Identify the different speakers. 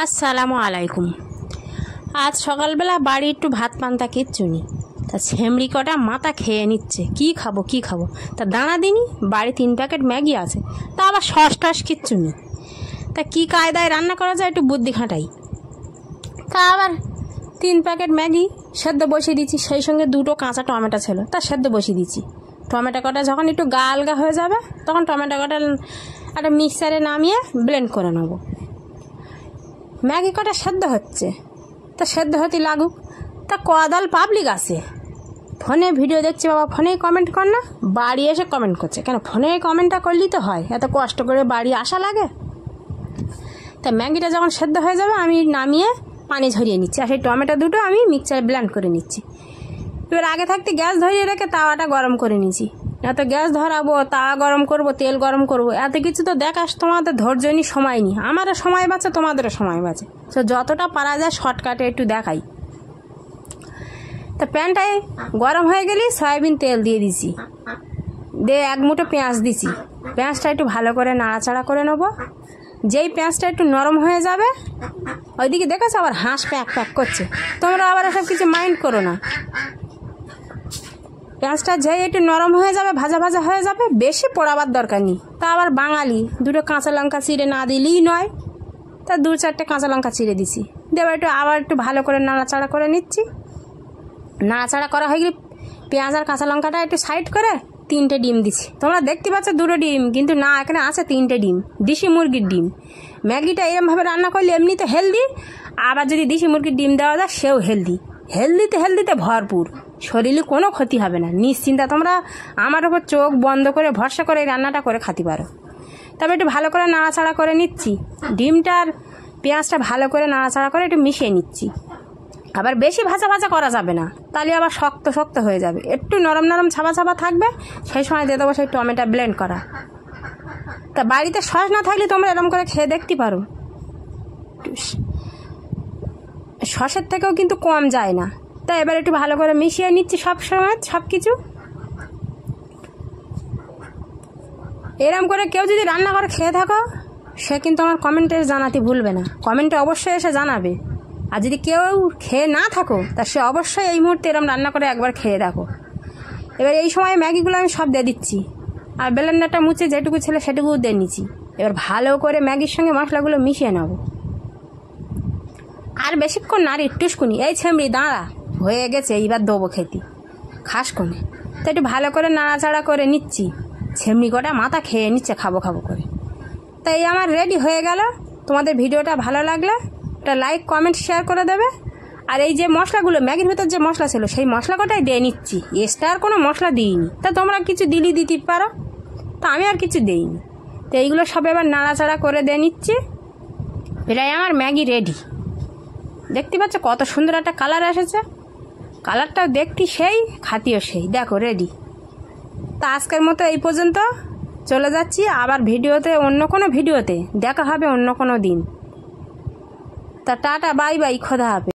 Speaker 1: আসসালামু আলাইকুম। আজ সকালবেলা বাড়ি একটু ভাত পান্তা কিচ্ছু নি, তা ছেমড়ি কটা মাথা খেয়ে নিচ্ছে কি খাবো তা দানা দিনই বাড়ি 3 প্যাকেট ম্যাগি আছে, তা আবার সস টস কিচ্ছু নি। তা কী কায়দায় রান্না করা যায় একটু বুদ্ধি খাটাই। তা আবার 3 প্যাকেট ম্যাগি সেদ্ধ বসিয়ে দিচ্ছি, সেই সঙ্গে 2টো কাঁচা টমেটো ছিল তা সেদ্ধ বসিয়ে দিচ্ছি। টমেটো কটা যখন একটু গা আলগা হয়ে যাবে তখন টমেটো কটা একটা মিক্সারে নামিয়ে ব্লেন্ড করে নেবো। ম্যাগি কটা সেদ্ধ হচ্ছে, তা সেদ্ধ হতে লাগুক। তা কদাল পাবলিক আছে, ফোনে ভিডিও দেখছি বাবা, ফোনেই কমেন্ট কর না, বাড়ি এসে কমেন্ট করছে কেন? ফোনে কমেন্টটা করলেই তো হয়, এত কষ্ট করে বাড়ি আসা লাগে। তা ম্যাগিটা যখন সেদ্ধ হয়ে যাবে আমি নামিয়ে পানি ঝরিয়ে নিচ্ছি, আর সেই টমেটো দুটো আমি মিক্সারে ব্লেন্ড করে নিচ্ছি। এবার আগে থাকতে গ্যাস ধরিয়ে রেখে তাওয়াটা গরম করে নিচ্ছি, এত গ্যাস ধরাবো, তাওয়া গরম করব, তেল গরম করব, এত কিছু তো দেখাস তোমাদের ধৈর্য নি, সময় নি। আমারও সময় বাঁচে, তোমাদেরও সময় বাঁচে, তো যতটা পারা যায় শর্টকাটে একটু দেখাই। তা প্যানটায় গরম হয়ে গেলে সয়াবিন তেল দিয়ে দিছি, দিয়ে 1 মুঠো পেঁয়াজ দিছি। পেঁয়াজটা একটু ভালো করে নাড়াচাড়া করে নেবো। যেই পেঁয়াজটা একটু নরম হয়ে যাবে, ওইদিকে দেখেছো আবার হাঁস প্যাক প্যাক করছে, তোমরা আবার এসব কিছু মাইন্ড করো না। পেঁয়াজটা যেই একটু নরম হয়ে যাবে, ভাজা ভাজা হয়ে যাবে, বেশি পোড়াবার দরকার নেই। তা আবার বাঙালি 2টো কাঁচা লঙ্কা চিড়ে না দিলেই নয়, তা 2-4টে কাঁচা লঙ্কা চিড়ে দিছি। দেবো আবার একটু ভালো করে নাড়াচাড়া করে নিচ্ছি। নাড়াচাড়া করা হয়ে গেলে পেঁয়াজ আর কাঁচা লঙ্কাটা একটু সাইড করে 3টে ডিম দিছি। তোমরা দেখতে পাচ্ছ 2টো ডিম, কিন্তু না, এখানে আছে 3টে ডিম, দেশি মুরগির ডিম। ম্যাগিটা এরমভাবে রান্না করলে এমনিতে হেলদি, আবার যদি দেশি মুরগির ডিম দেওয়া যায় সেও হেলদি। হেলদিতে ভরপুর, শরীরে কোনো ক্ষতি হবে না, নিশ্চিন্তা তোমরা আমার ওপর চোখ বন্ধ করে ভরসা করে এই রান্নাটা করে খেতে পারো। তবে একটু ভালো করে নাড়াচাড়া করে নিচ্ছি, ডিমটার পেঁয়াজটা ভালো করে নাড়াচাড়া করে একটু মিশিয়ে নিচ্ছি। আবার বেশি ভাজা ভাজা করা যাবে না, তাহলে আবার শক্ত শক্ত হয়ে যাবে। একটু নরম নরম ছাবা ছাবা থাকবে, সেই সময় দিয়ে দেবো সেই টমেটো ব্লেন্ড করা। তা বাড়িতে সস না থাকলে তোমরা এরকম করে খেয়ে দেখতে পারো, সসের থেকেও কিন্তু কম যায় না। তা এবার একটু ভালো করে মিশিয়ে নিচ্ছি সব সময় সব কিছু। এরম করে কেউ যদি রান্না করে খেয়ে থাকো, সে কিন্তু আমার কমেন্টে জানাতে ভুলবে না, কমেন্টে অবশ্যই এসে জানাবে। আর যদি কেউ খেয়ে না থাকো, তা সে অবশ্যই এই মুহূর্তে এরম রান্না করে একবার খেয়ে দেখো। এবার এই সময় ম্যাগিগুলো আমি সব দিয়ে দিচ্ছি, আর ব্লেন্ডারটা মুছে যেটুকু ছিল সেটুকু দিয়ে নিচ্ছি। এবার ভালো করে ম্যাগির সঙ্গে মশলাগুলো মিশিয়ে নেবো। আর বেশিক্ষণ না, একটুকুনি, এই ছেমড়ি দাঁড়া, হয়ে গেছে, এইবার দেবো খেতে, খাস কোনে। তো একটু ভালো করে নাড়াচাড়া করে নিচ্ছি, ছেমড়ি কটা মাথা খেয়ে নিচ্ছে খাবো করে। তাই আমার রেডি হয়ে গেল। তোমাদের ভিডিওটা ভালো লাগলে একটা লাইক কমেন্ট শেয়ার করে দেবে। আর এই যে মশলাগুলো, ম্যাগির ভিতর যে মশলা ছিল সেই মশলা কটাই দিয়ে নিচ্ছি, এক্সট্রা আর কোনো মশলা দিইনি। তা তোমরা কিছু দিতে পারো, তা আমি আর কিছু দিইনি। তো এইগুলো সব এবার নাড়াচাড়া করে দিয়ে নিচ্ছি। এটাই আমার ম্যাগি রেডি। দেখতে পাচ্ছ কত সুন্দর একটা কালার এসেছে, কালারটাও দেখতে সেই, খাতিও সেই। দেখো রেডি। তা আজকের মতো এই পর্যন্ত, চলে যাচ্ছি আবার ভিডিওতে, অন্য কোনো ভিডিওতে দেখা হবে অন্য কোনো দিন। তা টাটা, বাই বাই, খোদা হাফেজ।